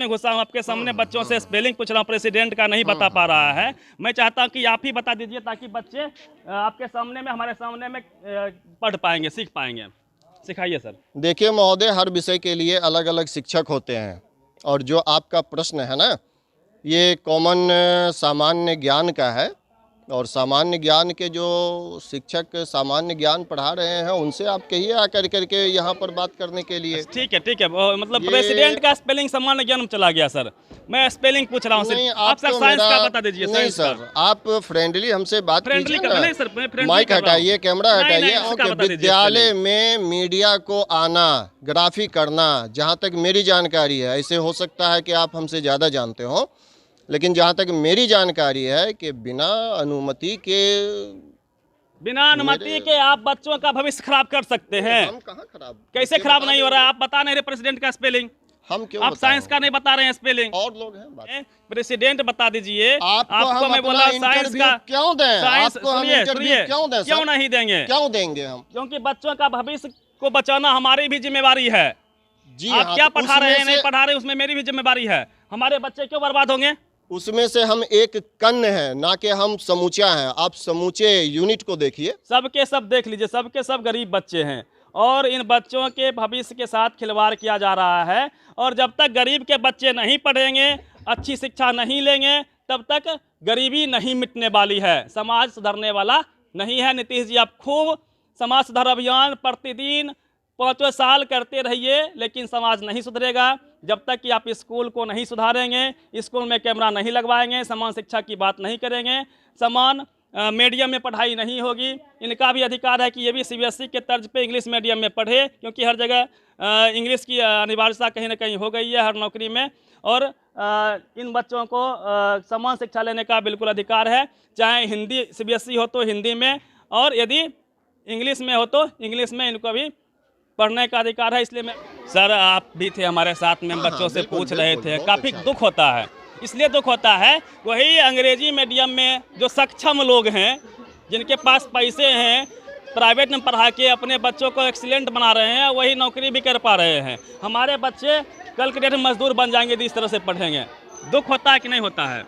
में घुसा हूँ, आपके सामने बच्चों से स्पेलिंग पूछ रहा हूँ, प्रेसिडेंट का नहीं बता पा रहा है। मैं चाहता हूँ कि आप ही बता दीजिए ताकि बच्चे आपके सामने में, हमारे सामने में पढ़ पाएंगे, सीख पाएंगे। सिखाइए सर। देखिए महोदय, हर विषय के लिए अलग अलग शिक्षक होते हैं, और जो आपका प्रश्न है ना, ये कॉमन सामान्य ज्ञान का है, और सामान्य ज्ञान के जो शिक्षक सामान्य ज्ञान पढ़ा रहे हैं उनसे आप कहिए आकर करके यहाँ पर बात करने के लिए। ठीक है ठीक है, मतलब प्रेसिडेंट का स्पेलिंग सामान्य ज्ञान में चला गया सर, मैं स्पेलिंग पूछ रहा हूँ नहीं, सिर्फ। आप सर तो साइंस का बता दीजिए। नहीं सर, आप फ्रेंडली हमसे बात कीजिए ना। नहीं सर, मैं फ्रेंडली माइक हटाइए, कैमरा हटाइए। नहीं, और विद्यालय में मीडिया को आना, ग्राफी करना, जहाँ तक मेरी जानकारी है, ऐसे हो सकता है कि आप हमसे ज़्यादा जानते हो, लेकिन जहाँ तक मेरी जानकारी है कि बिना अनुमति के आप बच्चों का भविष्य खराब कर सकते हैं। हम कहाँ खराब, कैसे खराब नहीं हो रहा है? आप बता नहीं रहे प्रेसिडेंट का स्पेलिंग, हम क्यों? आप साइंस का नहीं बता रहे हैं स्पेलिंग, और लोग हैं। प्रेसिडेंट बता दीजिए। आपको मैं बोला साइंस का क्यों दें? आपको हम इंटरव्यू क्यों दें? क्यों नहीं देंगे? क्यों देंगे हम? क्योंकि बच्चों का भविष्य को बचाना हमारी भी जिम्मेवारी है जी। आप क्या पढ़ा रहे हैं, नहीं पढ़ा रहे, उसमें मेरी भी जिम्मेवारी है। हमारे बच्चे क्यों बर्बाद होंगे? उसमें से हम एक कण है, ना कि हम समूचा हैं। आप समूचे यूनिट को देखिए, सबके सब देख लीजिए, सबके सब गरीब बच्चे हैं, और इन बच्चों के भविष्य के साथ खिलवाड़ किया जा रहा है। और जब तक गरीब के बच्चे नहीं पढ़ेंगे, अच्छी शिक्षा नहीं लेंगे, तब तक गरीबी नहीं मिटने वाली है, समाज सुधरने वाला नहीं है। नीतीश जी, आप खूब समाज सुधार अभियान प्रतिदिन 5 साल करते रहिए, लेकिन समाज नहीं सुधरेगा जब तक कि आप स्कूल को नहीं सुधारेंगे, स्कूल में कैमरा नहीं लगवाएंगे, समान शिक्षा की बात नहीं करेंगे, समान मीडियम में पढ़ाई नहीं होगी। इनका भी अधिकार है कि ये भी सीबीएसई के तर्ज पे इंग्लिश मीडियम में पढ़े, क्योंकि हर जगह इंग्लिश की अनिवार्यता कहीं ना कहीं हो गई है हर नौकरी में। और इन बच्चों को समान शिक्षा लेने का बिल्कुल अधिकार है, चाहे हिंदी सीबीएसई हो तो हिंदी में, और यदि इंग्लिश में हो तो इंग्लिश में इनको भी पढ़ने का अधिकार है। इसलिए मैं सर, आप भी थे हमारे साथ में, बच्चों से पूछ रहे थे, काफ़ी दुख होता है। इसलिए दुख होता है, वही अंग्रेजी मीडियम में जो सक्षम लोग हैं, जिनके पास पैसे हैं, प्राइवेट में पढ़ा के अपने बच्चों को एक्सीलेंट बना रहे हैं, वही नौकरी भी कर पा रहे हैं। हमारे बच्चे कल के डेट में मजदूर बन जाएंगे यदि इस तरह से पढ़ेंगे। दुख होता है कि नहीं होता है?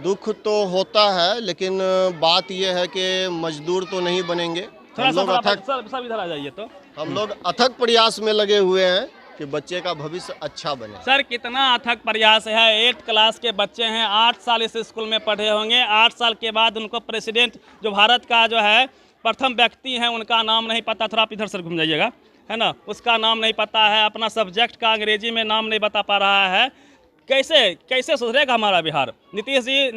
दुख तो होता है, लेकिन बात यह है कि मजदूर तो नहीं बनेंगे। थोड़ा सा सब इधर आ जाइए। तो हम लोग अथक प्रयास में लगे हुए हैं कि बच्चे का भविष्य अच्छा बने। सर, कितना अथक प्रयास है। 8 क्लास के बच्चे हैं, 8 साल इस स्कूल में पढ़े होंगे। 8 साल के बाद उनको प्रेसिडेंट, जो भारत का जो है प्रथम व्यक्ति है, उनका नाम नहीं पता। थोड़ा आप इधर सर घूम जाइएगा, है ना, उसका नाम नहीं पता है, अपना सब्जेक्ट का अंग्रेजी में नाम नहीं बता पा रहा है। कैसे सुधरेगा हमारा बिहार? नीतीश जी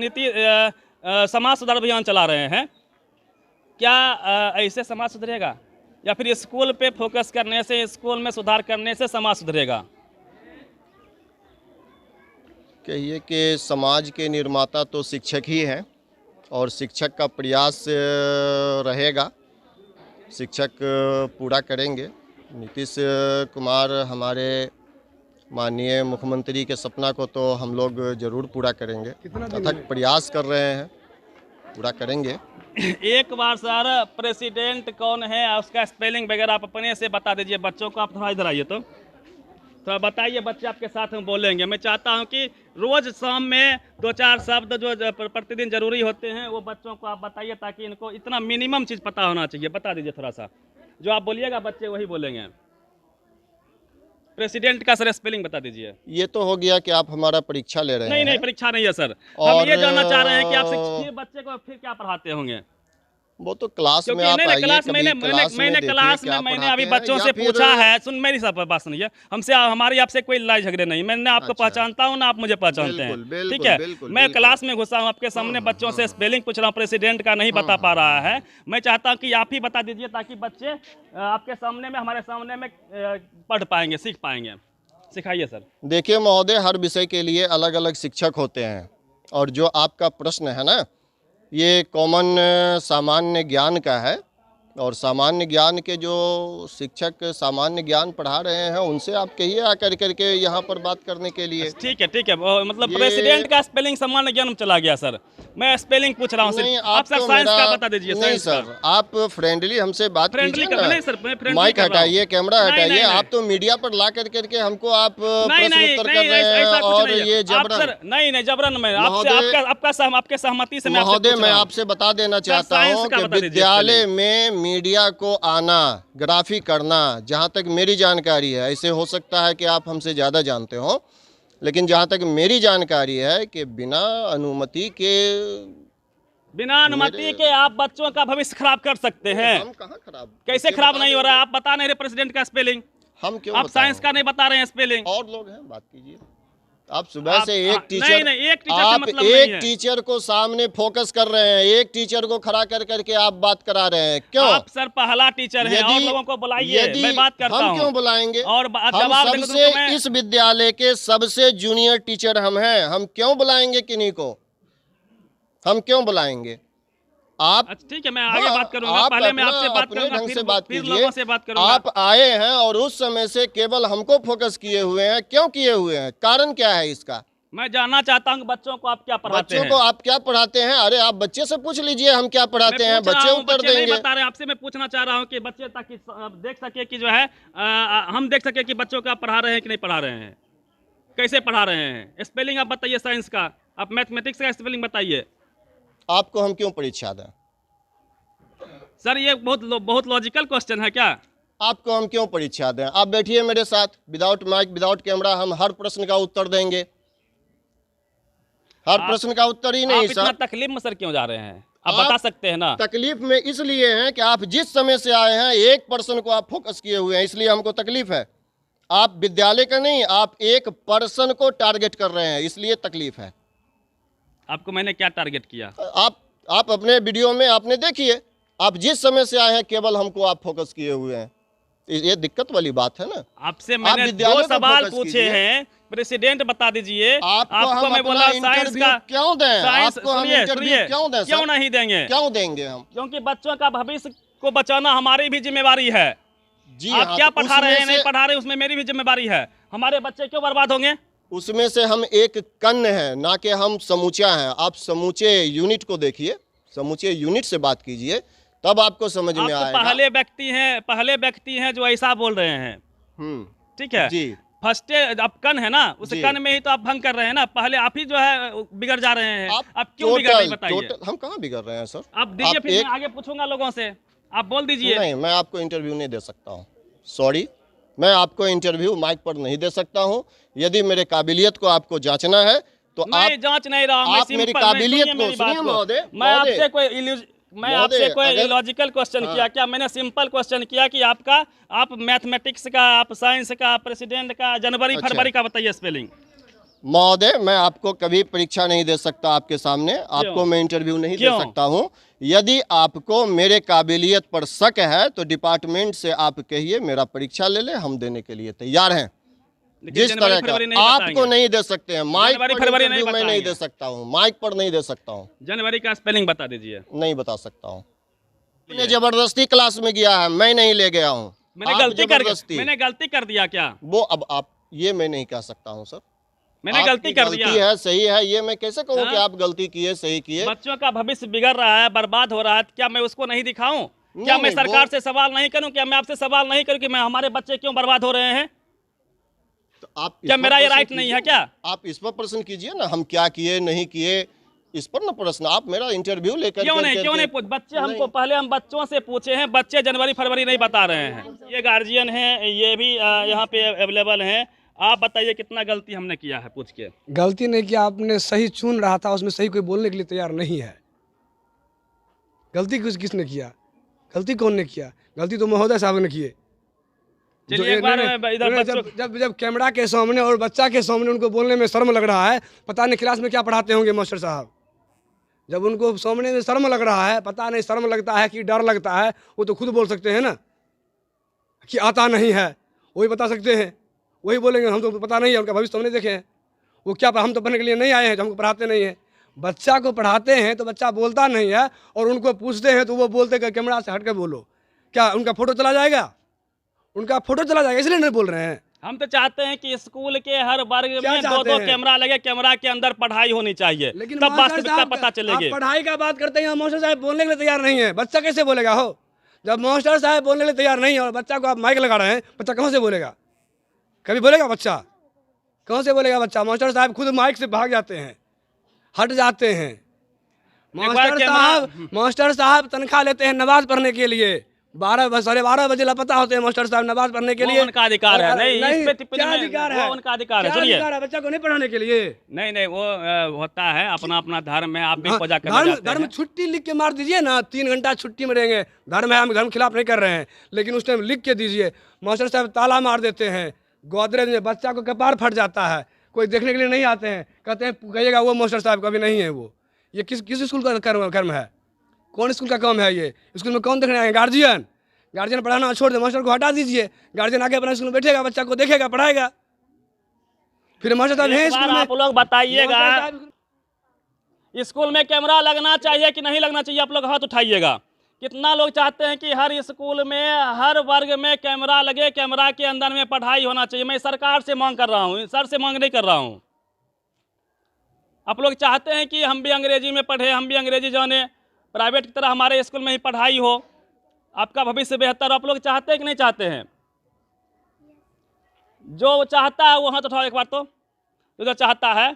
समाज सुधार अभियान चला रहे हैं, क्या ऐसे समाज सुधरेगा? या फिर स्कूल पे फोकस करने से, स्कूल में सुधार करने से समाज सुधरेगा? कहिए कि समाज के निर्माता तो शिक्षक ही हैं, और शिक्षक का प्रयास रहेगा, शिक्षक पूरा करेंगे। नीतीश कुमार हमारे माननीय मुख्यमंत्री के सपना को तो हम लोग जरूर पूरा करेंगे, अथक प्रयास कर रहे हैं, पूरा करेंगे। एक बार सर, प्रेसिडेंट कौन है, उसका स्पेलिंग वगैरह आप अपने से बता दीजिए बच्चों को। आप थोड़ा इधर आइए, तो थोड़ा बताइए, बच्चे आपके साथ में बोलेंगे। मैं चाहता हूं कि रोज शाम में 2-4 शब्द जो प्रतिदिन जरूरी होते हैं वो बच्चों को आप बताइए, ताकि इनको इतना मिनिमम चीज़ पता होना चाहिए। बता दीजिए थोड़ा सा, जो आप बोलिएगा बच्चे वही बोलेंगे। प्रेसिडेंट का सर स्पेलिंग बता दीजिए। ये तो हो गया कि आप हमारा परीक्षा ले रहे हैं। नहीं, परीक्षा नहीं है सर, हम ये जानना चाह रहे हैं कि आप फिर बच्चे को फिर क्या पढ़ाते होंगे। वो तो क्लास में आप आइए, मैंने अभी बच्चों से पूछा है। सुन, मेरी सब बात सुनिए, हमारी आपसे कोई लड़ाई झगड़े नहीं। मैंने आपको पहचानता हूँ ना, आप मुझे पहचानते हैं, ठीक है। मैं क्लास में घुसा हूँ, आपके सामने बच्चों से स्पेलिंग पूछ रहा हूँ, प्रेसिडेंट का नहीं बता पा रहा है। मैं चाहता हूँ कि आप ही बता दीजिए ताकि बच्चे आपके सामने में, हमारे सामने में पढ़ पाएंगे, सीख पाएंगे। सिखाइए सर। देखिए महोदय, हर विषय के लिए अलग अलग शिक्षक होते हैं, और जो आपका प्रश्न है ना, ये कॉमन सामान्य ज्ञान का है, और सामान्य ज्ञान के जो शिक्षक सामान्य ज्ञान पढ़ा रहे हैं उनसे आप कहिए आकर करके यहाँ पर बात करने के लिए। ठीक है मतलब ये- प्रेसिडेंट का स्पेलिंग सामान्य ज्ञान में चला गया सर। मैं स्पेलिंग पूछ रहा हूँ नहीं, सिर्फ। आप सर तो साइंस मेरा का बता दीजिए। नहीं साइंस सर, का। आप फ्रेंडली हमसे बात फ्रेंडली कीजिए कर ना। नहीं सर, मैं फ्रेंडली माइक कर रहा हूँ। हटाइए, कैमरा नहीं, हटाइए। नहीं, आप तो मीडिया पर ला कर करके हमको आप नहीं प्रश्न नहीं उत्तर नहीं कर रहे हैं ऐसा कुछ और नहीं है। ये आप जबरन। सर नहीं जबरन में आपसे महोदय- आपके सहमति से मैं आपसे महोदय, पूछ मैं रहा हूँ। आपसे बता देना चाहता साइंस हूँ का कि बता दीजिए विद्यालय में मीडिया को आना, ग्राफी करना, जहाँ तक मेरी जानकारी है, ऐसे हो सकता है कि आप हमसे ज़्यादा जानते हो, लेकिन जहाँ तक मेरी जानकारी है कि बिना अनुमति के बिना अनुमति के आप बच्चों का भविष्य खराब कर सकते हैं। हम कहाँ खराब, कैसे बच्चे खराब बता नहीं हो देंगे। रहा है? आप बता नहीं रहे प्रेसिडेंट का स्पेलिंग। हम क्यों आप बताएं? साइंस का नहीं बता रहे हैं स्पेलिंग। और लोग हैं, बात कीजिए। आप सुबह से एक टीचर, नहीं एक टीचर से आप मतलब नहीं एक है। टीचर को सामने फोकस कर रहे हैं, एक टीचर को खड़ा कर करके आप बात करा रहे हैं, क्यों? आप सर पहला टीचर हैं और लोगों को बुलाइए, मैं बात करता हूं। हम क्यों बुलाएंगे? और हम जवाब देंगे सबसे तो मैं इस विद्यालय के सबसे जूनियर टीचर हम हैं, हम क्यों बुलाएंगे किन्हीं को? हम क्यों बुलाएंगे? आप अच्छा ठीक है, मैं आगे हाँ, बात करूंगा। आप पहले मैं अपना आपसे बात अपने करूंगा, ढंग से बात फिर कीजिए। लोगों से बात करूंगा। आप आए हैं और उस समय से केवल हमको फोकस किए हुए हैं, क्यों किए हुए हैं? कारण क्या है इसका? मैं जानना चाहता हूं कि बच्चों को आप क्या पढ़ाते बच्चों हैं। को आप क्या पढ़ाते हैं? अरे आप बच्चे से पूछ लीजिए हम क्या पढ़ाते हैं, बच्चे उत्तर बच्चे नहीं देंगे। बता रहे, आपसे मैं पूछना चाह रहा हूं कि बच्चे ताकि देख सके कि जो है हम देख सके कि बच्चों का पढ़ा रहे हैं कि नहीं पढ़ा रहे हैं, कैसे पढ़ा रहे हैं। स्पेलिंग आप बताइए साइंस का, आप मैथमेटिक्स का स्पेलिंग बताइए। आपको हम क्यों परीक्षा दें? सर ये बहुत लॉजिकल क्वेश्चन है क्या? आपको हम क्यों परीक्षा दें? आप बैठिए मेरे साथ, विदाउट माइक विदाउट कैमरा, हम हर प्रश्न का उत्तर देंगे। हर प्रश्न का उत्तर ही नहीं आप इतना सर। तकलीफ में सर क्यों जा रहे हैं? आप बता सकते हैं ना। तकलीफ में इसलिए है कि आप जिस समय से आए हैं एक पर्सन को आप फोकस किए हुए हैं, इसलिए हमको तकलीफ है। आप विद्यालय का नहीं, आप एक पर्सन को टारगेट कर रहे हैं, इसलिए तकलीफ है। आपको मैंने क्या टारगेट किया? आप अपने वीडियो में आपने देखिए, आप जिस समय से आए हैं केवल हमको आप फोकस किए हुए हैं, ये दिक्कत वाली बात है ना। आपसे मैंने विद्यालय दो को सवाल फोकस पूछे कीजिए। हैं, प्रेसिडेंट बता दीजिए। आपको हम मैं अपना बोला साइंस इंटरव्यू का क्यों दें? साइंस आपको हम सुनिए इंटरव्यू क्यों दें? क्यों नहीं देंगे? क्यों देंगे हम? क्योंकि बच्चों का भविष्य को बचाना हमारी भी जिम्मेवारी है। जी आप हाँ, क्या तो पढ़ा रहे हैं उसमें नहीं से- पढ़ा रहे, उसमें मेरी भी जिम्मेवारी है। हमारे बच्चे क्यों बर्बाद होंगे? उसमें से हम एक कण है, ना कि हम समूचा हैं। आप समूचे यूनिट को देखिए, समूचे यूनिट से बात कीजिए, तब आपको समझ में आप तो आएगा। पहले व्यक्ति हैं जो ऐसा बोल रहे हैं। ठीक है जी फर्स्ट अब कन है ना, उस जी। कन में ही तो आप भंग कर रहे हैं ना। पहले आप ही जो है बिगड़ जा रहे हैं। आप क्यों बिगड़ रहे हैं बताइए? टोटल हम कहाँ बिगड़ रहे हैं सर? आप दीजिए, फिर एक मैं आगे पूछूंगा लोगों से। आप बोल दीजिए। नहीं, मैं आपको इंटरव्यू नहीं दे सकता हूँ, सॉरी। मैं आपको इंटरव्यू माइक पर नहीं दे सकता हूँ। यदि मेरे काबिलियत को आपको जांचना है तो मैं जांच नहीं रहा हूं, आप मेरी काबिलियत को सुनिए महोदय। मैं आपसे कोई अगर- लॉजिकल क्वेश्चन किया क्या? मैंने सिंपल क्वेश्चन किया कि आप मैथमेटिक्स का, आप साइंस का, प्रेसिडेंट का, जनवरी अच्छा। फरवरी का बताइए स्पेलिंग। महोदय, मैं आपको कभी परीक्षा नहीं दे सकता आपके सामने, आपको मैं इंटरव्यू नहीं दे क्यों? सकता हूं। यदि आपको मेरे काबिलियत पर शक है तो डिपार्टमेंट से आप कहिए, मेरा परीक्षा ले ले, हम देने के लिए तैयार हैं। लेकिन जिस जनवरी तरह फरवरी का नहीं आपको बताएंगे। नहीं दे सकते हैं, माइक जनवरी पर फरवरी नहीं इंटरव्यू मैं नहीं बताएंगे। दे सकता हूं, माइक पर नहीं दे सकता हूं, जनवरी का स्पेलिंग बता दीजिए। नहीं बता सकता हूं। मैंने जबरदस्ती क्लास में गया है, मैं नहीं ले गया हूं। मैंने आप जबरदस्ती- मैंने गलती कर दिया क्या? वो अब आप ये मैं नहीं कह सकता हूं सर। मैंने आपकी गलती कर दिया? गलती है, सही है, ये मैं कैसे कहूँ कि हाँ? आप गलती किए, सही किए? बच्चों का भविष्य बिगड़ रहा है, बर्बाद हो रहा है, क्या मैं उसको नहीं दिखाऊं? क्या मैं नहीं, सरकार वो- से सवाल नहीं करूं? क्या मैं आपसे सवाल नहीं करूं कि मैं हमारे बच्चे क्यों बर्बाद हो रहे हैं? तो आप इस क्या पर मेरा ये प्रश्न राइट नहीं है कीजिए। क्या? आप इस पर प्रश्न कीजिए ना, हम क्या किए नहीं किए, इस पर ना प्रश्न। आप मेरा इंटरव्यू लेकर क्यों नहीं बच्चे हमको पहले हम बच्चों से पूछे हैं, बच्चे जनवरी फरवरी नहीं बता रहे हैं। ये गार्जियन हैं, ये भी यहाँ पे अवेलेबल हैं। आप बताइए कितना गलती हमने किया है, पूछ के। गलती नहीं किया, आपने सही चुन रहा था, उसमें सही कोई बोलने के लिए तैयार नहीं है। गलती किसने किया? गलती कौन ने किया? गलती तो महोदय साहब ने किए। चलिए एक बार इधर बच्चों जब कैमरा के सामने और बच्चा के सामने उनको बोलने में शर्म लग रहा है, पता नहीं क्लास में क्या पढ़ाते होंगे मास्टर साहब। जब उनको सामने में शर्म लग रहा है, पता नहीं शर्म लगता है कि डर लगता है, वो तो खुद बोल सकते हैं ना कि आता नहीं है, वही बता सकते हैं, वही बोलेंगे हम तो पता नहीं है, उनका भविष्य हमने देखे हैं। वो क्या हम तो पढ़ने के लिए नहीं आए हैं, तो हमको पढ़ाते नहीं हैं। बच्चा को पढ़ाते हैं तो बच्चा बोलता नहीं है, और उनको पूछते हैं तो वो बोलते कि कैमरा से हट के बोलो, क्या उनका फोटो चला जाएगा? उनका फोटो चला जाएगा, इसलिए नहीं बोल रहे हैं। हम तो चाहते हैं कि स्कूल के हर वर्ग क्या में दो चाहते दो हैं? कैमरा लगे, कैमरा के अंदर पढ़ाई होनी चाहिए, लेकिन तब मास्टर वास्तविकता साहब, पता चलेगी। आप पढ़ाई का बात करते हैं, मास्टर साहब बोलने के लिए तैयार नहीं है, बच्चा कैसे बोलेगा? हो, जब मास्टर साहब बोलने के लिए तैयार नहीं है और बच्चा को आप माइक लगा रहे हैं, बच्चा कहाँ से बोलेगा? कभी बोलेगा बच्चा? कहाँ से बोलेगा बच्चा? मास्टर साहब खुद माइक से भाग जाते हैं, हट जाते हैं। मास्टर साहब तनख्वाह लेते हैं नमाज पढ़ने के लिए, 12 बजे लापता होते हैं मास्टर साहब नमाज पढ़ने के लिए। उनका अधिकार है। नहीं, इस पे टिप्पणी क्या में अधिकार वो है? उनका अधिकार है। क्या सुनिए, अधिकार है बच्चा को नहीं पढ़ाने के लिए? नहीं वो होता है, अपना अपना धर्म है, आप भी पूजा करने धर्म जाते धर्म हैं। छुट्टी लिख के मार दीजिए ना, 3 घंटा छुट्टी में रहेंगे, धर्म है, हम धर्म खिलाफ नहीं कर रहे हैं, लेकिन उस टाइम लिख के दीजिए। मास्टर साहब ताला मार देते हैं, गोदरेज में बच्चा को कपार फट जाता है, कोई देखने के लिए नहीं आते हैं, कहते हैं कहिएगा वो मास्टर साहब कभी नहीं है वो। ये किस स्कूल का कर्म है? कौन स्कूल का काम है ये? स्कूल में कौन देखने आएंगे? गार्जियन पढ़ाना छोड़ दे, मास्टर को हटा दीजिए, गार्जियन आके अपना स्कूल में बैठेगा, बच्चा को देखेगा, पढ़ाएगा। फिर मास्टर साहब हैं स्कूल में, आप लोग बताइएगा, मास्टर साहब स्कूल में कैमरा लगना चाहिए कि नहीं लगना चाहिए? आप लोग हाथ उठाइएगा। कितना लोग चाहते हैं कि हर स्कूल में, हर वर्ग में कैमरा लगे, कैमरा के अंदर में पढ़ाई होना चाहिए? मैं सरकार से मांग कर रहा हूँ, सर से मांग नहीं कर रहा हूँ। आप लोग चाहते हैं कि हम भी अंग्रेजी में पढ़े, हम भी अंग्रेजी जाने, प्राइवेट की तरह हमारे स्कूल में ही पढ़ाई हो, आपका भविष्य बेहतर। आप लोग चाहते हैं कि नहीं चाहते हैं? जो चाहता है वो हाथ उठाओ एक बार तो, जो चाहता है।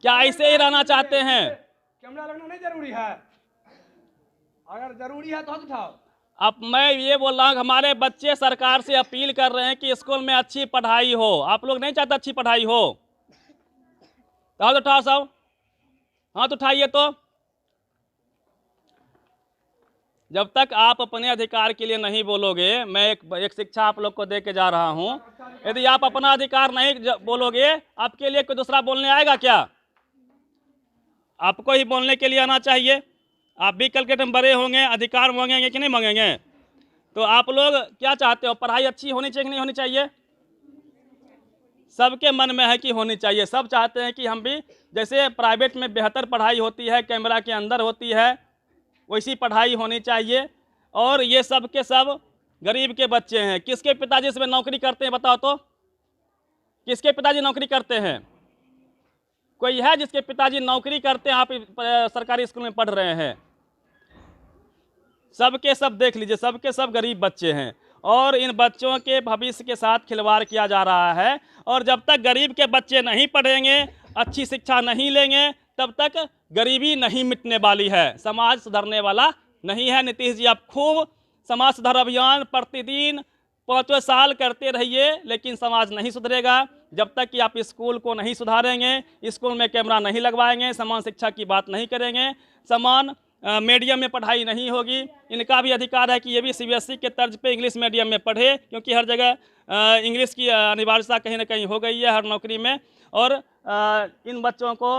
क्या ऐसे ही रहना चाहते हैं? कैमरा लगना नहीं जरूरी है, अगर जरूरी है तो हाथ उठाओ। अब मैं ये बोल रहा हूँ कि हमारे बच्चे सरकार से अपील कर रहे हैं कि स्कूल में अच्छी पढ़ाई हो। आप लोग नहीं चाहते अच्छी पढ़ाई हो? तो हाथ उठाओ सब, हाथ उठाइए। तो जब तक आप अपने अधिकार के लिए नहीं बोलोगे, मैं एक शिक्षा आप लोग को दे के जा रहा हूँ, यदि आप अपना अधिकार नहीं बोलोगे, आपके लिए कोई दूसरा बोलने आएगा क्या? आपको ही बोलने के लिए आना चाहिए। आप भी कल के टाइम बड़े होंगे, अधिकार मांगेंगे कि नहीं मांगेंगे? तो आप लोग क्या चाहते हो? पढ़ाई अच्छी होनी चाहिए कि नहीं होनी चाहिए? सबके मन में है कि होनी चाहिए। सब चाहते हैं कि हम भी, जैसे प्राइवेट में बेहतर पढ़ाई होती है, कैमरा के अंदर होती है, वैसी पढ़ाई होनी चाहिए। और ये सब के सब गरीब के बच्चे हैं। किसके पिताजी इसमें नौकरी करते हैं बताओ तो? किसके पिताजी नौकरी करते हैं? कोई है जिसके पिताजी नौकरी करते हैं, आप सरकारी स्कूल में पढ़ रहे हैं? सबके सब देख लीजिए, सबके सब गरीब बच्चे हैं और इन बच्चों के भविष्य के साथ खिलवाड़ किया जा रहा है। और जब तक गरीब के बच्चे नहीं पढ़ेंगे, अच्छी शिक्षा नहीं लेंगे, तब तक गरीबी नहीं मिटने वाली है, समाज सुधरने वाला नहीं है। नीतीश जी, आप खूब समाज सुधार अभियान प्रतिदिन 5 साल करते रहिए, लेकिन समाज नहीं सुधरेगा जब तक कि आप स्कूल को नहीं सुधारेंगे, स्कूल में कैमरा नहीं लगवाएंगे, समान शिक्षा की बात नहीं करेंगे, समान मीडियम में पढ़ाई नहीं होगी। इनका भी अधिकार है कि ये भी सीबीएसई के तर्ज पे इंग्लिश मीडियम में पढ़े, क्योंकि हर जगह इंग्लिश की अनिवार्यता कहीं ना कहीं हो गई है हर नौकरी में। और इन बच्चों को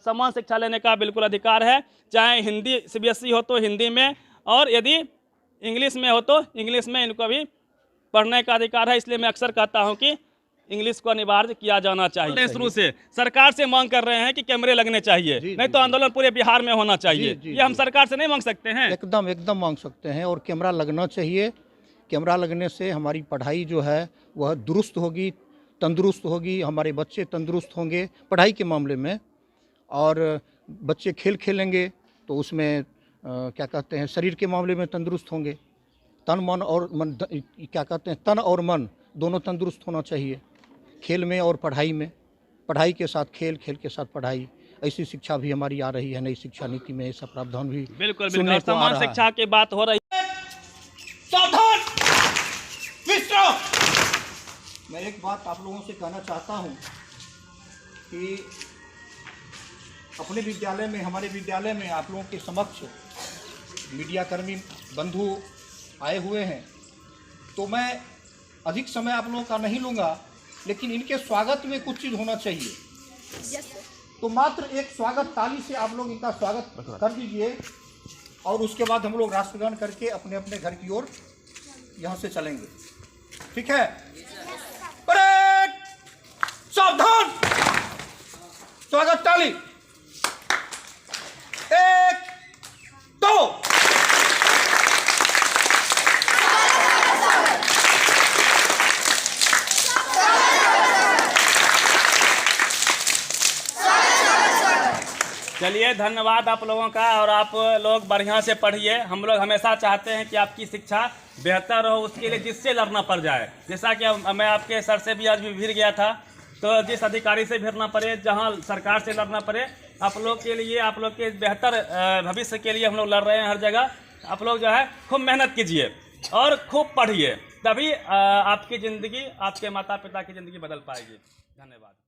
समान शिक्षा लेने का बिल्कुल अधिकार है, चाहे हिंदी सीबीएसई हो तो हिंदी में, और यदि इंग्लिश में हो तो इंग्लिश में इनको भी पढ़ने का अधिकार है। इसलिए मैं अक्सर कहता हूँ कि इंग्लिश को अनिवार्य किया जाना चाहिए। शुरू से सरकार से मांग कर रहे हैं कि कैमरे लगने चाहिए, नहीं तो आंदोलन पूरे बिहार में होना चाहिए। ये हम सरकार से नहीं मांग सकते हैं? एकदम मांग सकते हैं, और कैमरा लगना चाहिए। कैमरा लगने से हमारी पढ़ाई जो है वह दुरुस्त होगी, तंदुरुस्त होगी, हमारे बच्चे तंदुरुस्त होंगे पढ़ाई के मामले में। और बच्चे खेल खेलेंगे तो उसमें क्या कहते हैं, शरीर के मामले में तंदुरुस्त होंगे। तन मन और मन, क्या कहते हैं, तन और मन दोनों तंदुरुस्त होना चाहिए खेल में और पढ़ाई में। पढ़ाई के साथ खेल, खेल के साथ पढ़ाई, ऐसी शिक्षा भी हमारी आ रही है नई शिक्षा नीति में, ऐसा प्रावधान भी बिल्कुल समान शिक्षा की बात हो रही है। सावधान, विश्राम। मैं एक बात आप लोगों से कहना चाहता हूं कि अपने विद्यालय में, हमारे विद्यालय में आप लोगों के समक्ष मीडियाकर्मी बंधु आए हुए हैं, तो मैं अधिक समय आप लोगों का नहीं लूँगा, लेकिन इनके स्वागत में कुछ चीज़ होना चाहिए। तो मात्र एक स्वागत ताली से आप लोग इनका स्वागत कर दीजिए, और उसके बाद हम लोग राष्ट्रगान करके अपने अपने घर की ओर यहाँ से चलेंगे। ठीक है? परेड, सावधान, स्वागत ताली, 1 2 चलिए, धन्यवाद आप लोगों का। और आप लोग बढ़िया से पढ़िए। हम लोग हमेशा चाहते हैं कि आपकी शिक्षा बेहतर हो, उसके लिए जिससे लड़ना पड़ जाए। जैसा कि मैं आपके सर से भी आज भी भिड़ गया था, तो जिस अधिकारी से भिड़ना पड़े, जहां सरकार से लड़ना पड़े, आप लोग के लिए, आप लोग के बेहतर भविष्य के लिए हम लोग लड़ रहे हैं हर जगह। आप लोग जो है खूब मेहनत कीजिए और खूब पढ़िए, तभी आपकी ज़िंदगी, आपके माता पिता की ज़िंदगी बदल पाएगी। धन्यवाद।